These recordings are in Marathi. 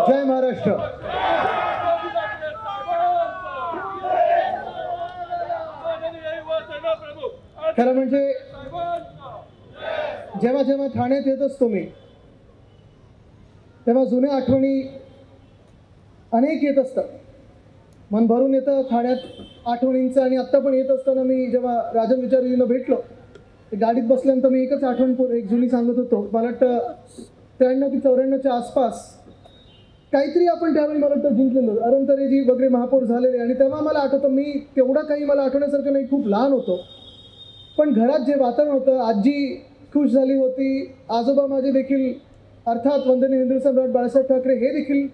जय महाराष्ट्र. खरं म्हणजे जेव्हा जेव्हा ठाण्यात येत असतो मी, तेव्हा जुन्या आठवणी अनेक येत असतात. मन भरून येतं ठाण्यात आठवणींचं. आणि आत्ता पण येत असताना मी जेव्हा राजन विचारींना भेटलो, गाडीत बसल्यानंतर मी एकच आठवण एक जुनी सांगत होतो. मला वाटतं 93 की 94च्या आसपास काहीतरी आपण त्यावेळी मला वाटतं जिंकलेलो, अरुणतरेजी वगैरे महापौर झालेले. आणि तेव्हा मला आठवतं, मी तेवढं काही मला आठवण्यासारखं नाही, खूप लहान होतो, पण घरात जे वातावरण होतं, आजी खुश झाली होती, आजोबा माझे देखील, अर्थात वंदनीय हिंदू सम्राट बाळासाहेब ठाकरे हे देखील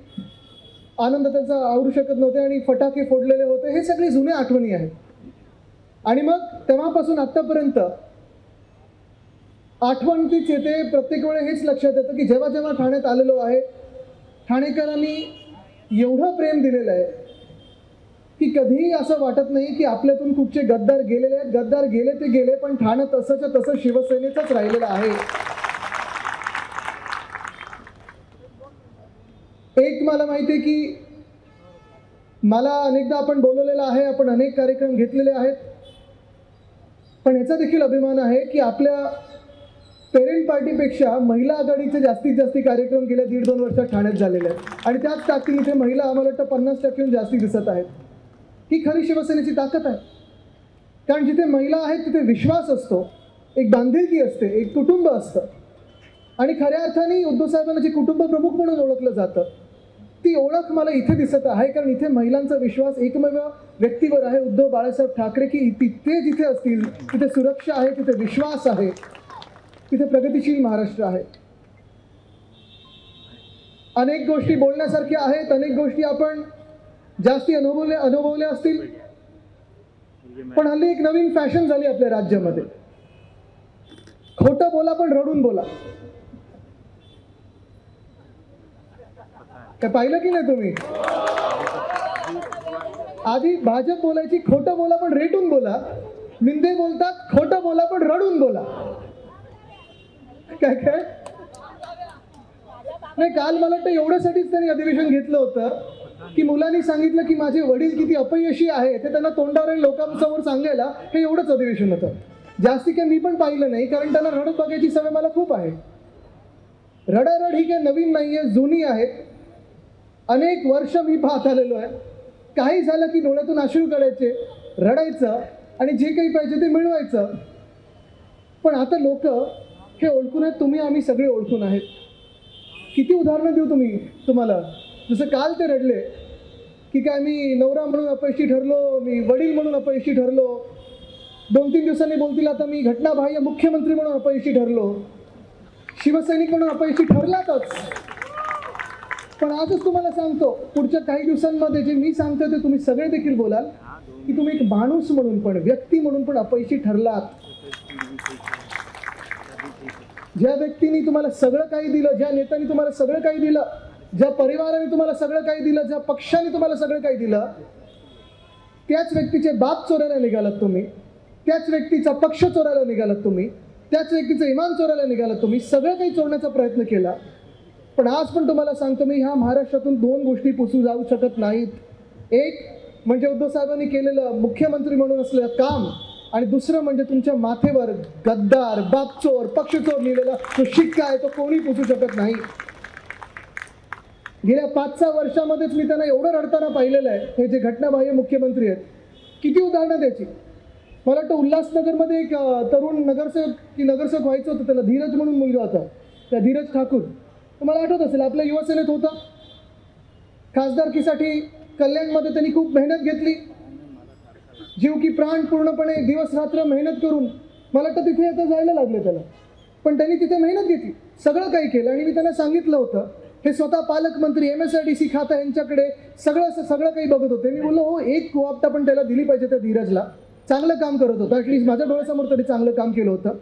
आनंद त्यांचा आवरू शकत नव्हते आणि फटाके फोडलेले होते. हे सगळे जुने आठवणी आहेत. आणि मग तेव्हापासून आत्तापर्यंत आठवण तीच येते. प्रत्येक वेळी हेच लक्षात येतं की जेव्हा जेव्हा ठाण्यात आलेलो आहे, ठाणेकरांनी एवढं प्रेम दिलेलं आहे की कधीही असं वाटत नाही की आपल्यातून कुठचे गद्दार गेलेले आहेत. गद्दार गेले ते गेले, पण ठाणं तसंच्या तसं शिवसेनेचंच राहिलेलं आहे. एक मला माहिती आहे की मला अनेकदा आपण बोलवलेलं आहे, आपण अनेक कार्यक्रम घेतलेले आहेत, पण ह्याचा देखील अभिमान आहे की आपल्या पेरेंट पार्टीपेक्षा महिला आघाडीचे जास्तीत जास्त कार्यक्रम गेल्या 1.5-2 वर्षात ठाण्यात झालेले आहेत. आणि त्याच ताकदीने इथे महिला आम्हाला वाटतं 50% जास्ती दिसत आहेत. ही खरी शिवसेनेची ताकद आहे. कारण जिथे महिला आहेत तिथे विश्वास असतो, एक बांधिलकी असते, एक कुटुंब असतं. आणि खऱ्या अर्थाने उद्धव साहेबांना जे कुटुंब प्रमुख म्हणून ओळखलं जातं, ती ओळख मला इथे दिसत आहे. कारण इथे महिलांचा विश्वास एकमेव व्यक्तीवर आहे, उद्धव बाळासाहेब ठाकरे, की तिथे जिथे असतील तिथे सुरक्षा आहे, तिथे विश्वास आहे, तिथे प्रगतिशील महाराष्ट्र आहे. अनेक गोष्टी बोलण्यासारख्या आहेत, अनेक गोष्टी आपण जास्ती अनुभवल्या असतील. पण हल्ली एक नवीन फॅशन झाली आपल्या राज्यामध्ये, खोटं बोला पण रडून बोला. काय पाहिलं की नाही तुम्ही? आधी भाजप बोलायची खोटं बोला पण रेटून बोला, मिंदे बोलतात खोटं बोला पण रडून बोला. काय काय नाही, काल मला वाटतं एवढ्यासाठीच त्यांनी अधिवेशन घेतलं होतं की मुलांनी सांगितलं की माझे वडील किती अपयशी आहे ते त्यांना तोंडावर लोकांसमोर सांगायला हे एवढंच अधिवेशन होतं. जास्ती काही मी पण पाहिलं नाही, कारण त्यांना रडत बघायची सवय मला खूप आहे. रडारड ही काही नवीन नाही आहे, जुनी आहे. अनेक वर्ष मी पाहत आलेलो आहे. काही झालं की डोळ्यातून अश्रू काढायचे, रडायचं आणि जे काही पाहिजे ते मिळवायचं. पण आता लोक हे ओळखून आहेत, तुम्ही आम्ही सगळे ओळखून आहेत. किती उदाहरणं देऊ तुम्हाला. जसं काल ते रडले की काय मी नवरा म्हणून अपयशी ठरलो, मी वडील म्हणून अपयशी ठरलो. 2-3 दिवसांनी बोलतील आता मी घटनाबाह्य मुख्यमंत्री म्हणून अपयशी ठरलो, शिवसैनिक म्हणून अपयशी ठरलातच. पण आजच तुम्हाला सांगतो, पुढच्या काही दिवसांमध्ये जे मी सांगतो ते तुम्ही सगळे देखील बोलाल की तुम्ही एक माणूस म्हणून पण, व्यक्ती म्हणून पण अपयशी ठरलात. ज्या व्यक्तीने तुम्हाला सगळं काही दिलं, ज्या नेत्याने तुम्हाला सगळं काही दिलं, ज्या परिवाराने तुम्हाला सगळं काही दिलं, ज्या पक्षाने तुम्हाला सगळं काही दिलं, त्याच व्यक्तीचे बाप चोरायला निघालात तुम्ही, त्याच व्यक्तीचा पक्ष चोरायला निघालात तुम्ही, त्याच व्यक्तीचं इमान चोरायला निघालात तुम्ही. सगळं काही चोरण्याचा प्रयत्न केला. पण आज पण तुम्हाला सांगतो मी, ह्या महाराष्ट्रातून 2 गोष्टी पुसू जाऊ शकत नाहीत. एक म्हणजे उद्धव साहेबांनी केलेलं मुख्यमंत्री म्हणून असलेलं काम, आणि दुसरं म्हणजे तुमच्या माथेवर गद्दार, बापचोर, पक्षचोर लिहिलेला जो शिक्का आहे तो कोणी पुसू शकत नाही. गेल्या 5-6 वर्षामध्येच मी त्यांना एवढं रडताना पाहिलेलं आहे. हे जे घटनाबाह्य मुख्यमंत्री आहेत, किती उदाहरणं द्यायची. मला वाटतं उल्हासनगरमध्ये एक तरुण नगरसेवक व्हायचं होतं, त्याला धीरज म्हणून मुलगा होता, त्या धीरज ठाकूर. तुम्हाला आठवत असेल, आपल्या युवासेनेत होता. खासदारकीसाठी कल्याणमध्ये त्यांनी खूप मेहनत घेतली, जीव की प्राण पूर्णपणे दिवस रात्र मेहनत करून मला वाटतं तिथे आता जायला लागले त्याला. पण त्यांनी तिथे मेहनत घेतली, सगळं काही केलं. आणि मी त्यांना सांगितलं होतं, हे स्वतः पालकमंत्री, MSIDC खातं यांच्याकडे सगळं काही बघत होते. मी बोललो हो, एक कोआप्टा पण त्याला दिली पाहिजे. त्या धीरजला चांगलं काम करत होतं, ॲटलिस्ट माझ्या डोळ्यासमोर तरी चांगलं काम केलं होतं.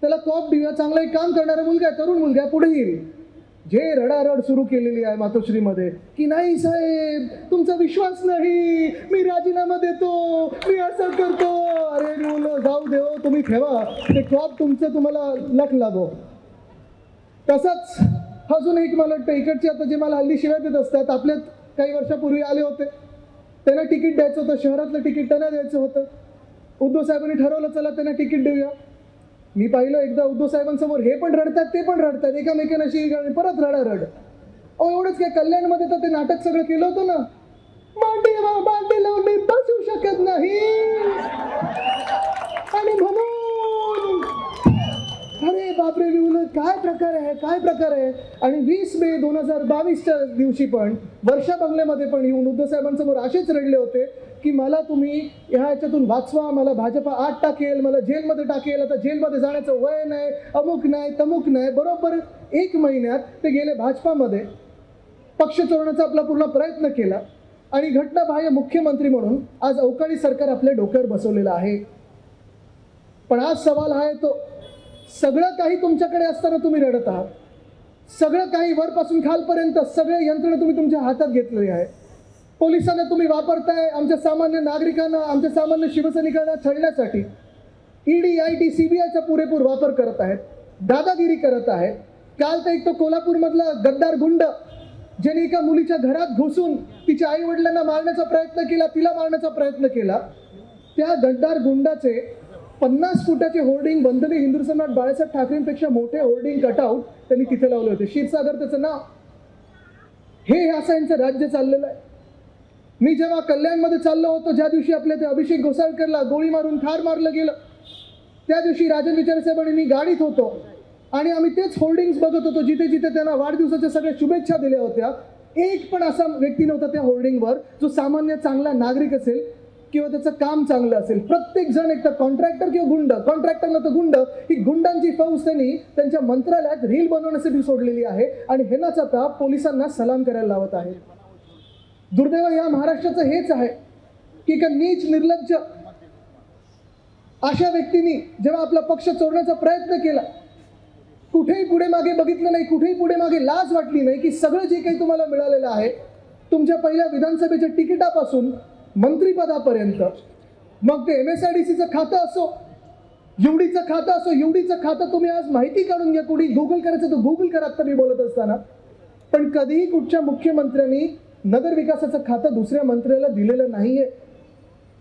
त्याला कॉप देऊया, चांगलं एक काम करणारा मुलगा आहे, तरुण मुलगा, पुढे येईल. जे रडारड सुरू केलेली आहे मातोश्रीमध्ये की नाही साहेब तुमचा विश्वास नाही, मी राजीनामा देतो, मी असं करतो. अरे मी बोललो जाऊ देव, तुम्ही ठेवा ते क्रॉप तुमचं, तुम्हाला लक लागो. तसंच अजून एक मला वाटतं इकडचे आता जे मला हल्ली शिवाय देत असतात, आपल्यात काही वर्षापूर्वी आले होते, त्यांना तिकीट द्यायचं होतं, शहरातलं तिकीट त्यांना द्यायचं होतं. उद्धव साहेबांनी ठरवलं चला त्यांना तिकीट देऊया. मी पाहिलं एकदा उद्धव साहेबांसमोर हे पण रडतात ते पण रडतात, एकामेकांशी परत रडारड. एवढंच काय, कल्याणमध्ये तर ते नाटक सगळं केलं होतं ना, मांडी लावून मी बसू शकत नाही आणि म्हणून अरे बापरे विवलं, काय प्रकार आहे, काय प्रकार आहे. आणि 20 मे 2022च्या दिवशी पण वर्षा बंगल्यामध्ये पण येऊन उद्धव साहेबांसमोर असेच रडले होते की मला तुम्ही ह्याच्यातून वाचवा, मला भाजपा आत टाकेल, मला जेलमध्ये टाकेल, आता जेलमध्ये जाण्याचं वय नाही, अमुक नाही तमुक नाही. बरोबर 1 महिन्यात ते गेले भाजपामध्ये, पक्ष चोरण्याचा आपला पूर्ण प्रयत्न केला आणि घटनाबाह्य मुख्यमंत्री म्हणून आज अवकाळी सरकार आपल्या डोक्यावर बसवलेलं आहे. पण आज सवाल हा येतो, सगळं काही तुमच्याकडे असताना तुम्ही रडत आहात, सगळं काही वरपासून खालपर्यंत सगळे यंत्रणा तुम्ही तुमच्या हातात घेतलेली आहे. पोलिसांना तुम्ही वापरताय आमच्या सामान्य नागरिकांना, आमच्या सामान्य शिवसैनिकांना छळण्यासाठी. ईडी, आयटी, सीबीआयचा पुरेपूर वापर करत आहेत, दादागिरी करत आहेत. काल तर एक तो कोल्हापूरमधला गद्दार गुंड ज्याने एका मुलीच्या घरात घुसून तिच्या आई वडिलांना मारण्याचा प्रयत्न केला, तिला मारण्याचा प्रयत्न केला, त्या गद्दार गुंडाचे 50 फुटाचे होर्डिंग, वंदनीय हिंदू सम्राट बाळासाहेब ठाकरेंपेक्षा मोठे होर्डिंग कटआउट त्यांनी तिथे लावले होते. क्षीरसागर त्याचं नाव. हे असं यांचं राज्य चाललेलं आहे. मी जेव्हा कल्याणमध्ये चाललो होतो, ज्या दिवशी आपल्या ते अभिषेक घोसाळकरला गोळी मारून ठार मारलं गेलं, त्या दिवशी राजन विचारे साहेब आणि मी गाडीत होतो आणि आम्ही तेच होर्डिंग्स बघत होतो जिथे जिथे त्यांना वाढदिवसाच्या सगळ्या शुभेच्छा दिल्या होत्या. एक पण असा व्यक्ती नव्हता त्या होर्डिंगवर जो सामान्य चांगला नागरिक असेल किंवा त्याचं काम चांगलं असेल. प्रत्येक जण एक तर कॉन्ट्रॅक्टर किंवा गुंड, कॉन्ट्रॅक्टर नव्हतं गुंड, ही गुंडांची फौज त्यांनी त्यांच्या मंत्रालयात रील बनवण्यासाठी सोडलेली आहे आणि हेनाच आता पोलिसांना सलाम करायला लावत आहे. दुर्दैव या महाराष्ट्राचं हेच आहे की एका नीच निर्लज्ज अशा व्यक्तींनी जेव्हा आपला पक्ष चोरण्याचा प्रयत्न केला, कुठेही पुढे मागे बघितलं नाही, कुठेही पुढे मागे लाज वाटली नाही की सगळं जे काही तुम्हाला मिळालेलं आहे, तुमच्या पहिल्या विधानसभेच्या तिकिटापासून मंत्रिपदापर्यंत, मग ते MSIDCचं खातं असो, युडीचं खातं असो, युडीचं खातं तुम्ही आज माहिती काढून घ्या, कुठे गुगल करायचं तर गुगल करा आता मी बोलत असताना. पण कधीही कुठच्या मुख्यमंत्र्यांनी नगर विकासाचं खातं दुसऱ्या मंत्र्याला दिलेलं नाहीये.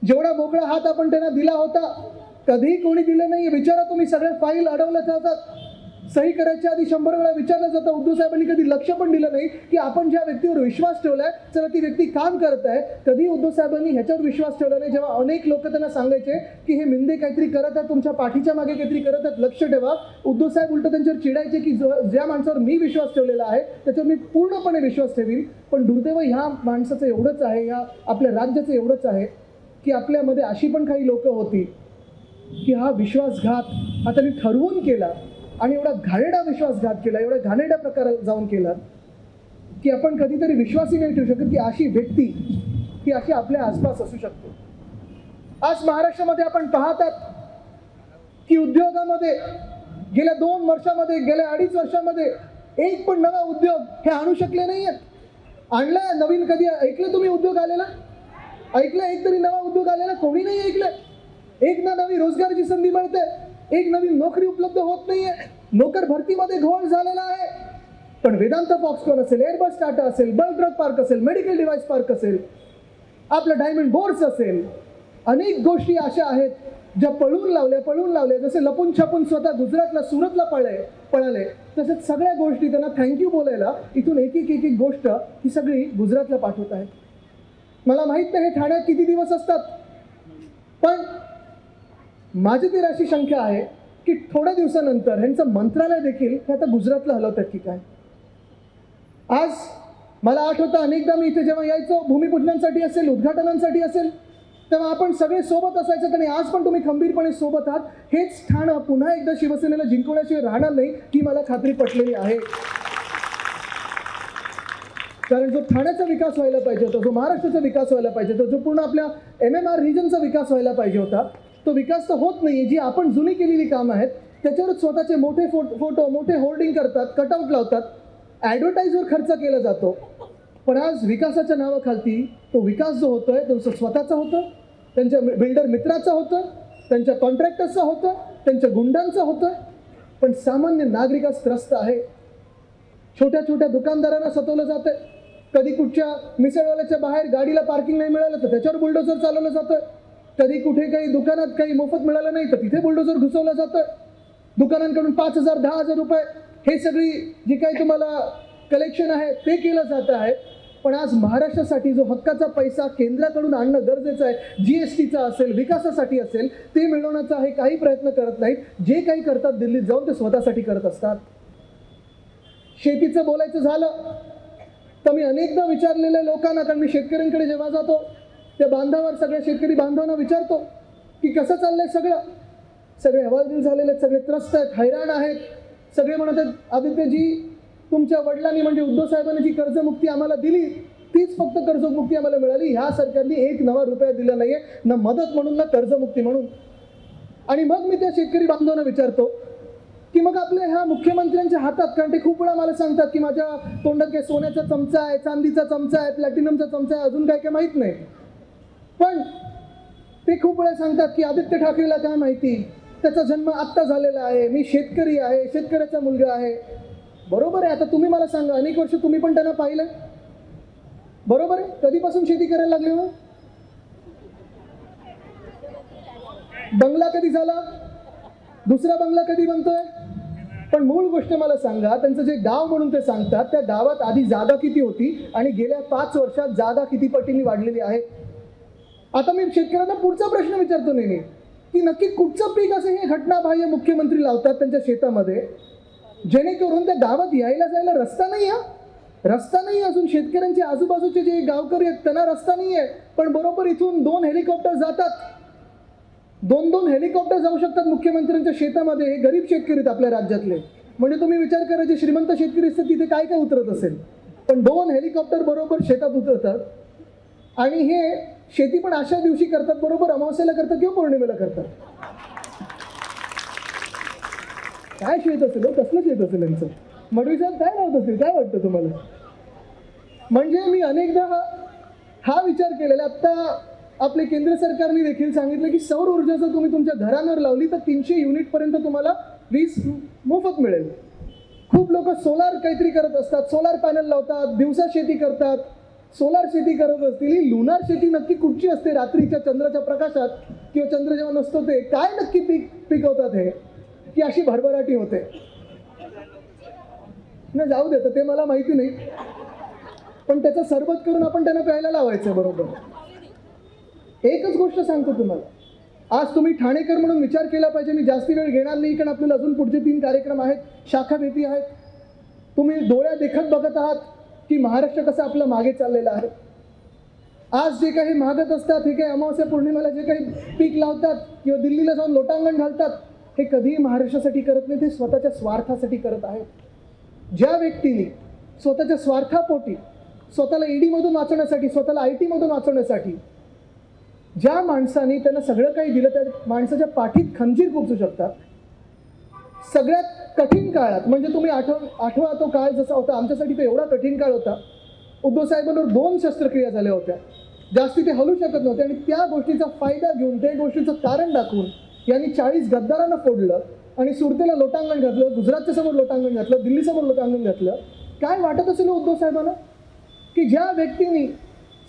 जेवढा मोकळा हात आपण त्यांना दिला होता कधीही कोणी दिलं नाहीये. विचारा तुम्ही, सगळ्या फाईल अडवल्या जातात, सही करायच्या आधी 100 वेळा विचारलं जातं. उद्धव साहेबांनी कधी लक्ष पण दिलं नाही की आपण ज्या व्यक्तीवर विश्वास ठेवलाय चला ती व्यक्ती काम करत आहे. कधी उद्धव साहेबांनी ह्याच्यावर विश्वास ठेवला नाही. जेव्हा अनेक लोक त्यांना सांगायचे की हे मिंदे काहीतरी करत आहेत, तुमच्या पाठीच्या मागे काहीतरी करत आहेत, लक्ष ठेवा, उद्धव साहेब उलट त्यांच्यावर चिडायचे की ज्या माणसावर मी विश्वास ठेवलेला आहे त्याच्यावर मी पूर्णपणे विश्वास ठेवीन. पण दुर्दैव ह्या माणसाचं एवढंच आहे, ह्या आपल्या राज्याचं एवढंच आहे की आपल्यामध्ये अशी पण काही लोक होती की हा विश्वासघात हा त्यांनी ठरवून केला आणि एवढा घाणेरडा विश्वासघात केला, एवढ्या घाणेरड्या प्रकारात जाऊन केला की आपण कधीतरी विश्वासही नाही ठेवू शकत की अशी व्यक्ती ही अशी आपल्या आसपास असू शकते. आज महाराष्ट्रामध्ये आपण पाहतात की उद्योगामध्ये गेल्या 2 वर्षामध्ये, गेल्या 2.5 वर्षामध्ये एक पण नवा उद्योग हे आणू शकले नाही आहेत. आणलाय नवीन, कधी ऐकलं तुम्ही उद्योग आलेला? ऐकलं एक तरी नवा उद्योग आलेला? कोणी नाही ऐकलं. एक ना नवी रोजगाराची संधी मिळते, एक नवीन नोकरी उपलब्ध होत नाहीये, नोकर भरतीमध्ये घोळ झालेला आहे. पण वेदांत फॉक्सकॉन असेल, एअरबस टाटा असेल, बल्क ड्रग पार्क असेल, मेडिकल डिव्हाइस पार्क असेल, आपलं डायमंड बोर्ड्स असेल, अनेक गोष्टी अशा आहेत ज्या पळून लावल्या. जसे लपून छपून स्वतः गुजरातला, सुरतला पळाले, तसेच सगळ्या गोष्टी त्यांना थँक्यू बोलायला इथून एक एक गोष्ट ही सगळी गुजरातला पाठवत आहेत. मला माहित नाही हे ठाण्यात किती दिवस असतात, पण माझी तरी अशी शंका आहे की थोड्या दिवसानंतर ह्यांचं मंत्रालय देखील हे आता गुजरातला हलवतात की काय. आज मला आठवतं अनेकदा मी इथे जेव्हा यायचो भूमिपूजनांसाठी असेल, उद्घाटनांसाठी असेल, तेव्हा आपण सगळे सोबत असायचं आणि आज पण तुम्ही खंबीरपणे सोबत आहात. हेच ठाणं पुन्हा एकदा शिवसेनेला जिंकवण्याशिवाय राहणार नाही ही मला खात्री पटलेली आहे. कारण जो ठाण्याचा विकास व्हायला पाहिजे होता, जो महाराष्ट्राचा विकास व्हायला पाहिजे होता, जो पूर्ण आपल्या MMR रिजनचा विकास व्हायला पाहिजे होता, तो विकास तर होत नाही. जी आपण जुनी केलेली कामं आहेत त्याच्यावर स्वतःचे मोठे फोटो, मोठे होर्डिंग करतात, कटआउट लावतात, ॲडव्हर्टाईजवर खर्च केला जातो. पण आज विकासाच्या नावाखालती तो विकास जो होतोय तो स्वतःचा होतो, त्यांच्या बिल्डर मित्राचा होतं, त्यांच्या कॉन्ट्रॅक्टर्सचा होतं, त्यांच्या गुंडांचा होतं, पण सामान्य नागरिकास त्रस्त आहे. छोट्या छोट्या दुकानदारांना सतवलं जातंय. कधी कुठच्या मिसळवाल्याच्या बाहेर गाडीला पार्किंग नाही मिळालं तर त्याच्यावर बुलडोझर चालवलं जातं. कधी कुठे काही दुकानात काही मोफत मिळालं नाही तर तिथे बुलडोझर घुसवलं जातं. दुकानांकडून 5,000 10,000 रुपये हे सगळी जी काही तुम्हाला कलेक्शन आहे ते केलं जात आहे. पण आज महाराष्ट्रासाठी जो हक्काचा पैसा केंद्राकडून आणणं गरजेचं आहे, GSTचा असेल, विकासासाठी असेल, ते मिळवण्याचा हे काही प्रयत्न करत नाहीत. जे काही करतात दिल्लीत जाऊन ते स्वतःसाठी करत असतात. शेतीचं बोलायचं झालं तर मी अनेकदा विचारलेल्या लोकांना, कारण मी शेतकऱ्यांकडे जेव्हा जातो त्या बांधावर सगळ्या शेतकरी बांधवांना विचारतो की कसं चाललंय सगळं. सगळे हवालदिल झालेले आहेत, सगळे त्रस्त आहेत, हैराण आहेत. सगळे म्हणत आहेत, आदित्यजी तुमच्या वडिलांनी म्हणजे उद्धव साहेबांनी जी कर्जमुक्ती आम्हाला दिली तीच फक्त कर्जमुक्ती आम्हाला मिळाली. ह्या सरकारने एक नवा रुपया दिला नाहीये, ना मदत म्हणून ना कर्जमुक्ती म्हणून. आणि मग मी त्या शेतकरी बांधवांना विचारतो की मग आपल्या ह्या मुख्यमंत्र्यांच्या हातात, कारण ते खूप वेळा मला सांगतात की माझ्या तोंडात काही सोन्याचा चमचा आहे, चांदीचा चमचा आहे, प्लॅटिनमचा चमचा आहे, अजून काय काय माहीत नाही. पण ते खूप वेळा सांगतात की आदित्य ठाकरेला काय माहिती, त्याचा जन्म आत्ता झालेला आहे, मी शेतकरी आहे, शेतकऱ्याचा मुलगा आहे. बरोबर आहे. आता तुम्ही मला सांगा, अनेक वर्ष तुम्ही पण त्यांना पाहिलं, बरोबर आहे. कधीपासून शेती करायला लागले हो? बंगला कधी झाला? दुसरा बंगला कधी बनतोय? पण मूळ गोष्ट मला सांगा, त्यांचं जे गाव म्हणून ते सांगतात त्या गावात आधी जागा किती होती आणि गेल्या 5 वर्षात जागा किती पटीने वाढलेली आहे. आता मी शेतकऱ्यांना पुढचा प्रश्न विचारतो नेहमी की नक्की कुठचं पीक असं हे घटनाबाह्य मुख्यमंत्री लावतात त्यांच्या शेतामध्ये, जेणेकरून त्या गावात यायला जायला रस्ता नाही आहे. रस्ता नाही अजून. शेतकऱ्यांचे आजूबाजूचे जे गावकरी आहेत त्यांना रस्ता नाही आहे. पण बरोबर इथून 2 हेलिकॉप्टर जातात. 2 हेलिकॉप्टर जाऊ शकतात मुख्यमंत्र्यांच्या शेतामध्ये. हे गरीब शेतकरी आहेत आपल्या राज्यातले. म्हणजे तुम्ही विचार करा, जे श्रीमंत शेतकरी असतात तिथे काय काय उतरत असेल. पण 2 हेलिकॉप्टर बरोबर शेतात उतरतात. आणि हे शेती पण अशा दिवशी करतात, बरोबर अमावस्येला करतात किंवा पौर्णिमेला करतात. काय शेत असेल हो, कसलं शेत असेल यांचं? मडवी साहेब काय लावत असेल, काय वाटतं तुम्हाला? म्हणजे मी अनेकदा हा विचार केलेला. आत्ता आपले केंद्र सरकारने देखील सांगितलं की सौर ऊर्जा जर तुम्ही तुमच्या घरांवर लावली तर 300 युनिटपर्यंत तुम्हाला वीज मोफत मिळेल. खूप लोक सोलार काहीतरी करत असतात, सोलार पॅनल लावतात, दिवसा शेती करतात. सोलार शेती करत असतील, ही लुनार शेती नक्की कुठची असते? रात्रीच्या चंद्राच्या प्रकाशात किंवा चंद्र जेव्हा नसतो ते काय नक्की पिकवतात हे, की अशी भरभराटी होते? नाही जाऊ देतं, ते मला माहिती नाही. पण त्याचं सरबत करून आपण त्यांना प्यायला लावायचं. बरोबर. एकच गोष्ट सांगतो तुम्हाला, आज तुम्ही ठाणेकर म्हणून विचार केला पाहिजे. मी जास्ती वेळ घेणार नाही, कारण आपल्याला अजून पुढचे 3 कार्यक्रम आहेत, शाखा भेटी आहेत. तुम्ही डोळ्या देखत बघत आहात की महाराष्ट्र कसं आपलं मागे चाललेलं आहे. आज जे काही मागत असतात, हे काही अमावस्या पौर्णिमेला जे काही पीक लावतात किंवा दिल्लीला जाऊन लोटांगण घालतात, हे कधीही महाराष्ट्रासाठी करत नाही, ते स्वतःच्या स्वार्थासाठी करत आहेत. ज्या व्यक्तीने स्वतःच्या स्वार्थापोटी, स्वतःला ईडीमधून वाचवण्यासाठी, स्वतःला IT मधून वाचवण्यासाठी, ज्या माणसाने त्यांना सगळं काही दिलं त्या माणसाच्या पाठीत खंजीर खुपसू शकतात. सगळ्यात कठीण काळात, म्हणजे तुम्ही आठवा तो काळ जसा होता, आमच्यासाठी तो एवढा कठीण काळ होता. उद्धव साहेबांवर 2 शस्त्रक्रिया झाल्या होत्या, जास्ती ते हलू शकत नव्हते. आणि त्या गोष्टीचा फायदा घेऊन, त्या गोष्टीचं कारण दाखवून यांनी 40 गद्दारांना फोडलं आणि सुरतेला लोटांगण घातलं, गुजरातच्या समोर लोटांगण घातलं, दिल्लीसमोर लोटांगण घातलं. काय वाटत असेल उद्धव साहेबांना की ज्या व्यक्तीने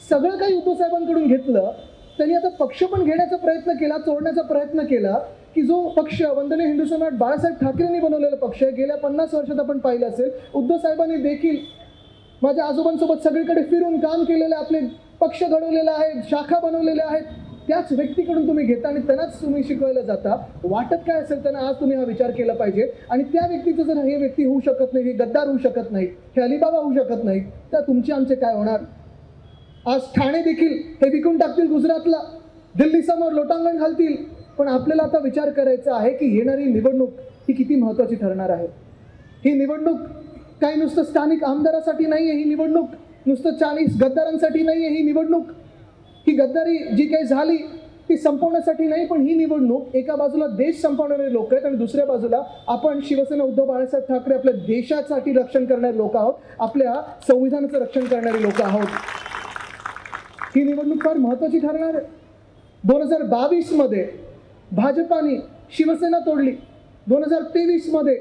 सगळं काही उद्धव साहेबांकडून घेतलं, त्यांनी आता पक्ष पण घेण्याचा प्रयत्न केला, चोरण्याचा प्रयत्न केला. की जो पक्ष वंदनीय हिंदू सम्राट बाळासाहेब ठाकरेंनी बनवलेला पक्ष आहे, गेल्या 50 वर्षात आपण पाहिलं असेल, उद्धव साहेबांनी देखील माझ्या आजोबांसोबत सगळीकडे फिरून काम केलेलं, आपले पक्ष घडवलेला आहे, शाखा बनवलेल्या आहेत. त्याच व्यक्तीकडून तुम्ही घेता आणि त्यांनाच तुम्ही शिकवायला जाता. वाटत काय असेल त्यांना, आज तुम्ही हा विचार केला पाहिजे. आणि त्या व्यक्तीचं जर हे व्यक्ती होऊ शकत नाही, हे गद्दार होऊ शकत नाही, हे अलिबाबा होऊ शकत नाही, तर तुमचे आमचे काय होणार? आज ठाणे देखील हे विकून टाकतील गुजरातला, दिल्लीसमोर लोटांगण घालतील. पण आपल्याला आता विचार करायचा आहे की येणारी निवडणूक ही किती महत्त्वाची ठरणार आहे. ही निवडणूक काही नुसतं स्थानिक आमदारासाठी नाही आहे, ही निवडणूक नुसतं 40 गद्दारांसाठी नाही आहे. ही निवडणूक, ही गद्दारी जी काही झाली ती संपवण्यासाठी नाही, पण ही निवडणूक एका बाजूला देश संपवणारे लोक आहेत आणि दुसऱ्या बाजूला आपण शिवसेना उद्धव बाळासाहेब ठाकरे आपल्या देशासाठी रक्षण करणारे लोक आहोत, आपल्या संविधानाचं रक्षण करणारे लोक आहोत. ही निवडणूक फार महत्त्वाची ठरणार आहे. 2022 मध्ये भाजपाने शिवसेना तोडली, 2023 मध्ये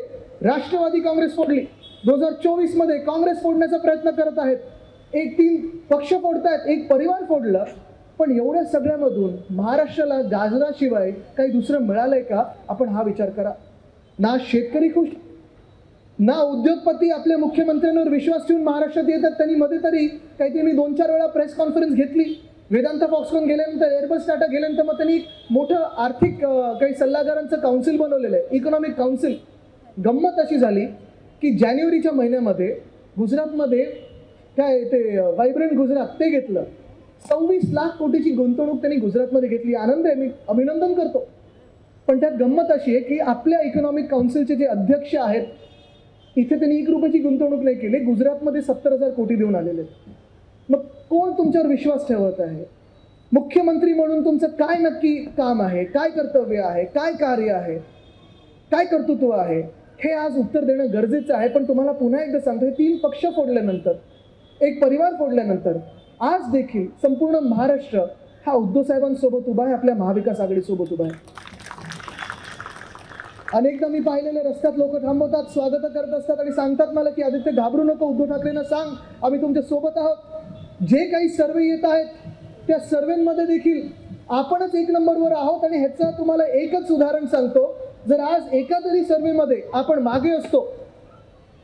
राष्ट्रवादी काँग्रेस फोडली, 2024 मध्ये काँग्रेस फोडण्याचा प्रयत्न करत आहेत, एक 3 पक्ष फोडतायत, एक परिवार फोडलं. पण एवढ्या सगळ्यामधून महाराष्ट्राला गाजराशिवाय काही दुसरं मिळालंय का? आपण हा विचार करा. ना शेतकरी खुश, ना उद्योगपती आपल्या मुख्यमंत्र्यांवर विश्वास ठेवून महाराष्ट्रात येतात. त्यांनी मध्ये तरी काहीतरी मी 2-4 वेळा प्रेस कॉन्फरन्स घेतली. वेदांत फॉक्सकॉन गेल्यानंतर, एअरबस टाटा गेल्यानंतर मग त्यांनी मोठं आर्थिक काही सल्लागारांचं काउन्सिल बनवलेलं आहे, इकॉनॉमिक काउन्सिल. गंमत अशी झाली की जानेवारीच्या महिन्यामध्ये गुजरातमध्ये काय ते व्हायब्रंट गुजरात ते घेतलं. 26 लाख कोटीची गुंतवणूक त्यांनी गुजरातमध्ये घेतली. आनंद आहे, मी अभिनंदन करतो. पण त्यात गंमत अशी आहे की आपल्या इकॉनॉमिक काउन्सिलचे जे अध्यक्ष आहेत, इथे त्यांनी 1 रुपयाची गुंतवणूक नाही केली. गुजरातमध्ये 70,000 कोटी देऊन आलेले. मग कोण तुमच्यावर विश्वास ठेवत आहे? मुख्यमंत्री म्हणून तुमचं काय नक्की काम आहे, काय कर्तव्य आहे, काय कार्य आहे, काय कर्तृत्व आहे, हे आज उत्तर देणं गरजेचं आहे. पण तुम्हाला पुन्हा एकदा सांगतो, हे 3 पक्ष फोडल्यानंतर, एक परिवार फोडल्यानंतर आज देखील संपूर्ण महाराष्ट्र हा उद्धव साहेबांसोबत उभा आहे, आपल्या महाविकास आघाडीसोबत उभा आहे. अनेकदा मी पाहिलेले रस्त्यात लोक थांबवतात, स्वागत करत असतात आणि सांगतात मला की आदित्य घाबरू नको, उद्धव ठाकरेंना सांग आम्ही तुमच्या सोबत आहोत. जे काही सर्वे येत आहेत त्या सर्वेमध्ये देखील आपणच 1 नंबरवर आहोत. आणि ह्याचं तुम्हाला एकच उदाहरण सांगतो, जर आज एका तरी सर्वेमध्ये आपण मागे असतो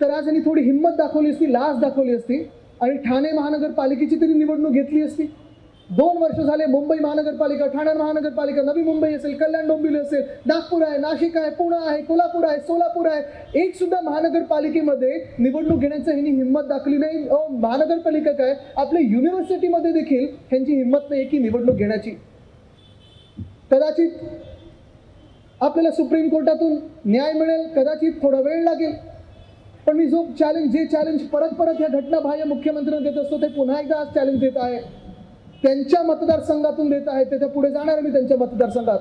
तर आज यांनी थोडी हिंमत दाखवली असती, लाज दाखवली असती आणि ठाणे महानगरपालिकेची तरी निवडणूक घेतली असती. 2 वर्ष झाले मुंबई महानगरपालिका, ठाणे महानगरपालिका, नवी मुंबई असेल, कल्याण डोंबिवली असेल, नागपूर आहे, नाशिक आहे, पुणे आहे, कोल्हापूर आहे, सोलापूर आहे, एक सुद्धा महानगरपालिकेमध्ये निवडणूक घेण्याची ह्यांनी हिंमत दाखवली नाही. महानगरपालिका काय, आपल्या युनिव्हर्सिटीमध्ये देखील ह्यांची हिंमत नाही की निवडणूक घेण्याची. कदाचित आपल्याला सुप्रीम कोर्टातून न्याय मिळेल, कदाचित थोडा वेळ लागेल. पण मी जे चॅलेंज परत परत या घटनाबाह्य मुख्यमंत्र्यांना देत असतो, ते पुन्हा एकदा आज चॅलेंज देत आहे. त्यांच्या मतदारसंघातून देत आहे, त्याच्या पुढे जाणार मी त्यांच्या मतदारसंघात.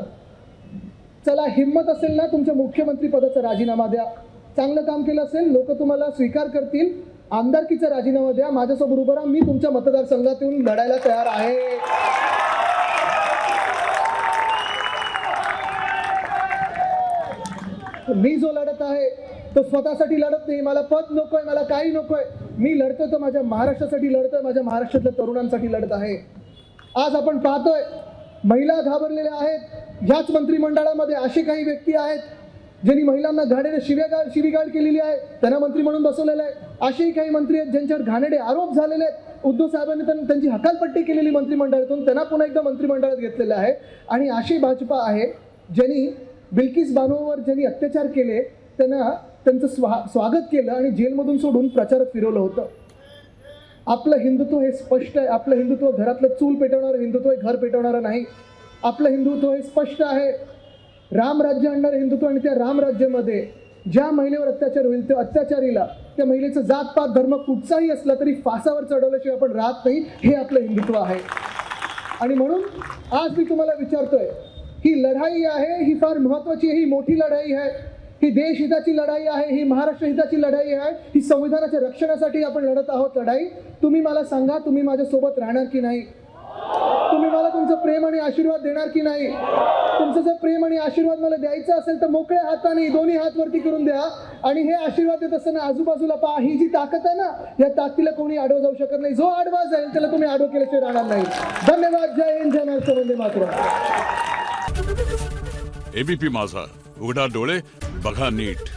चला, हिंमत असेल ना, तुमच्या मुख्यमंत्री पदाचा राजीनामा द्या. चांगलं काम केलं असेल, लोक तुम्हाला स्वीकार करतील. आमदारकीचा राजीनामा द्या, माझ्यासोबत उभं राहा, मी तुमच्या मतदारसंघात येऊन लढायला तयार आहे. मी जो लढत आहे तो स्वतःसाठी लढत नाही. मला पद नकोय, मला काही नकोय. मी लढतोय तो माझ्या महाराष्ट्रासाठी लढतोय, माझ्या महाराष्ट्रातल्या तरुणांसाठी लढत आहे. आज आपण पाहतोय महिला घाबरलेल्या आहेत. ह्याच मंत्रिमंडळामध्ये असे काही व्यक्ती आहेत ज्यांनी महिलांना घाणेरडे शिवीगाळ केलेली आहे, त्यांना मंत्री म्हणून बसवलेलं आहे. असेही काही मंत्री आहेत ज्यांच्यावर घाणेरडे आरोप झालेले आहेत. उद्धव साहेबांनी त्यांची हकालपट्टी केलेली मंत्रिमंडळातून, त्यांना पुन्हा एकदा मंत्रिमंडळात घेतलेलं आहे. आणि अशी भाजपा आहे ज्यांनी बिल्किस बानोवर ज्यांनी अत्याचार केले त्यांचं स्वागत केलं आणि जेलमधून सोडून प्रचारात फिरवलं होतं. आपलं हिंदुत्व हे स्पष्ट आहे. आपलं हिंदुत्व घरातलं चूल पेटवणारं हिंदुत्व आहे, घर पेटवणारं नाही. आपलं हिंदुत्व हे स्पष्ट आहे. राम राज्य आणणारं हिंदुत्व. आणि त्या राम राज्यामध्ये ज्या महिलेवर अत्याचार होईल त्या अत्याचारीला, त्या महिलेचं जातपात धर्म कुठचाही असला तरी फासावर चढवल्याशिवाय आपण राहत नाही. हे आपलं हिंदुत्व आहे. आणि म्हणून आज मी तुम्हाला विचारतोय, ही लढाई आहे, ही फार महत्त्वाची आहे, ही मोठी लढाई आहे, ही देश हिताची लढाई आहे, ही महाराष्ट्र हिताची लढाई आहे, ही संविधानाच्या रक्षणासाठी आपण लढत आहोत लढाई. तुम्ही मला सांगा, तुम्ही माझ्यासोबत राहणार की नाही? तुम्ही मला तुमचं प्रेम आणि आशीर्वाद देणार की नाही? तुमचं जर प्रेम आणि आशीर्वाद मला द्यायचं असेल तर मोकळ्या हाताने 2 हात वरती करून द्या. आणि हे आशीर्वाद देत असताना आजूबाजूला पहा. ही जी ताकद आहे ना, या ताकदीला कोणी आडवं जाऊ शकत नाही. जो आडवा जाईल त्याला तुम्ही आडवं केल्याशिवाय राहणार नाही. धन्यवाद. जय हिंद, जय महाराष्ट्र, वंदे मातरम. एबीपी माझा, उघडा डोळे बघा नीट.